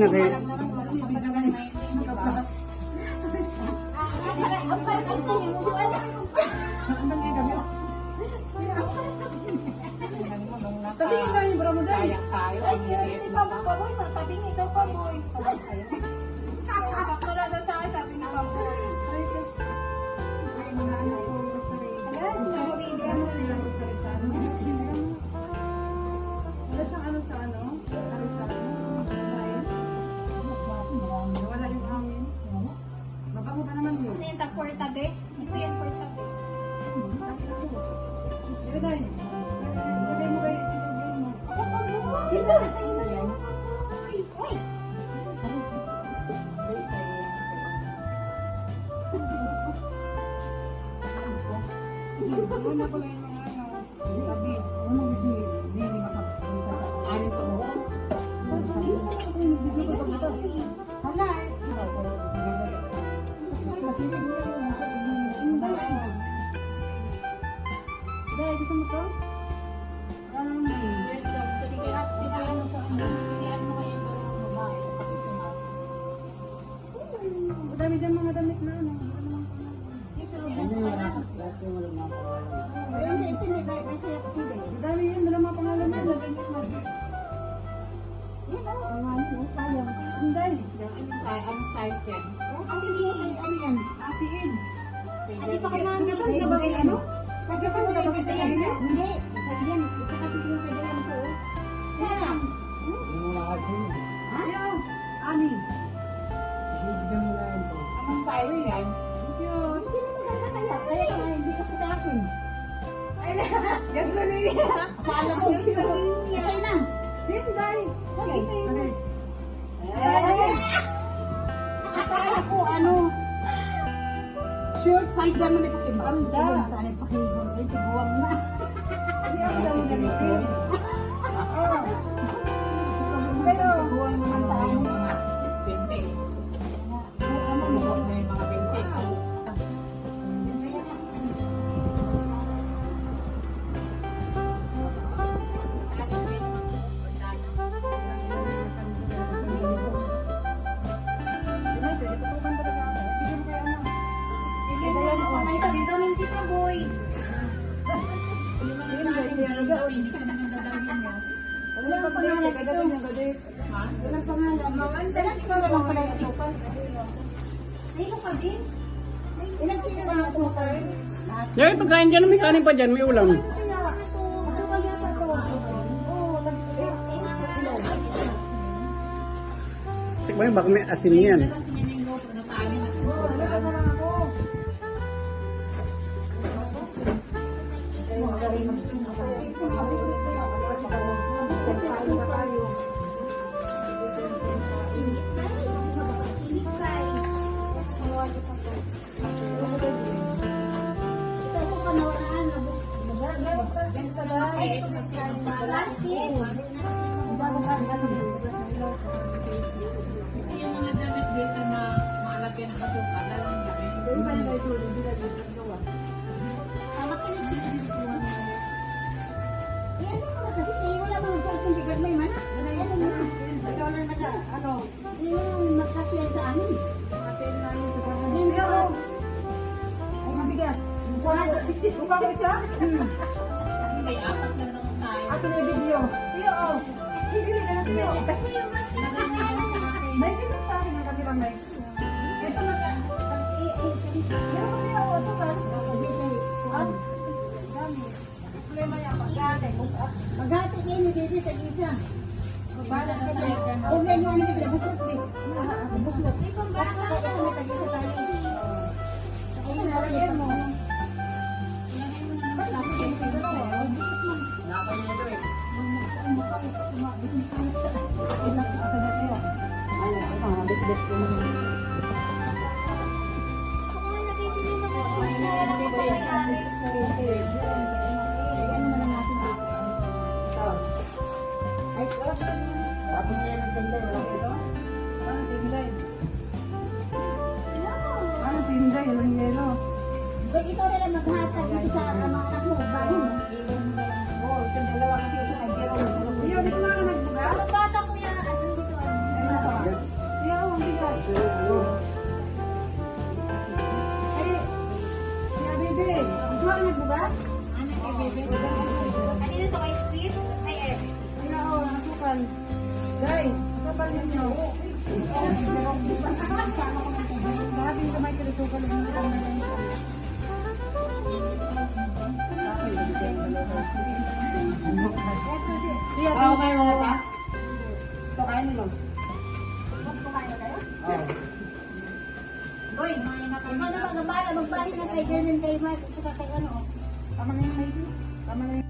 na kayo. Tabingin tayo, bro mo dahil. Hindi pa boy, tabingin ikaw pa boy. Sakto na daw sa akin, sabi ni Paboy. Ay, mga ano ko, rosary. Ayan, sinuridian mo na lang. Wala siyang ano sa ano? Wala yung hangin. Mabango pa naman yun. Ano yung tag for tabi? Ito yan for tabi. Sige tayo. Lagay mo kayo, ilagay mo. Dito! Uy! Una pala yung mga ano. Sabi, ano G? Hindi makapunta sa amin pa mo. Video ko pa ito. Hala eh. Masilip mo yung dahil gusto mo to? Ano nga eh? Madami dyan mga damit na ano. Madami yun, dala mga pangalan na. Hindi. Ang size yan. Ate Ids. Dito kay mami. Dito ka ba kay ano? Kasi sa mga damit na yan. Hindi. Sa yan. Ito kasi sinusunod ko. Yan. Ayaw. Ani. Anong size yan? Cute. Hindi naman kaya kaya. Kaya kaya hindi kasi sa akin. Ay na. Gasolina. Paala ko. Kasi na. Hinday. Okay. Akala ko ano. Short fight lang na may pakibanda. Ay, pakibanda. Ay, tiguang na. Ay, ang dami ganito. Oo. Pero, tiguang naman tayo. Bente. Mamuhot na yung mga bente. Vitamin C pa boy. Walang pangalan ito. Walang pangalan. Walang pala yung asukal. Ay, ano ka din? Ilang kilo ba ang asukal? Yan, pagkain dyan, may kanin pa dyan, may ulam. Asukal yata ito. Oo, nag-spare. Tikman mo, baka may asin yan. Wala na lang ako. Yung mga damit dito na malagyan ng asukal, alam niyo Ay, mabigas. Buka ko isa? Hindi, apat lang naman tayo. Ato na video. Tiyo, oh. Hindi na lang tiyo. May video sa akin ang kabilang may. Ito na ka. Meron ko tiyo, ito ka. Dami. Problema yan. Maghati kayo ni Bibi sa isa. Bala ka tayo. Kung may mga nito, busot di. Busot. Ito may tagi sa tayo. Ayun, nalagyan mo. Tapos niya ng ganda. ito ka lang ng pangalaman. Siya, kayo mga ta? Ito kayo nilo. kumain na kayo? Oo. Boy, ikaw na ba, nabala, magbahin na kay Jernan, kay Mark, at saka kay ano, oh. Tama na yung may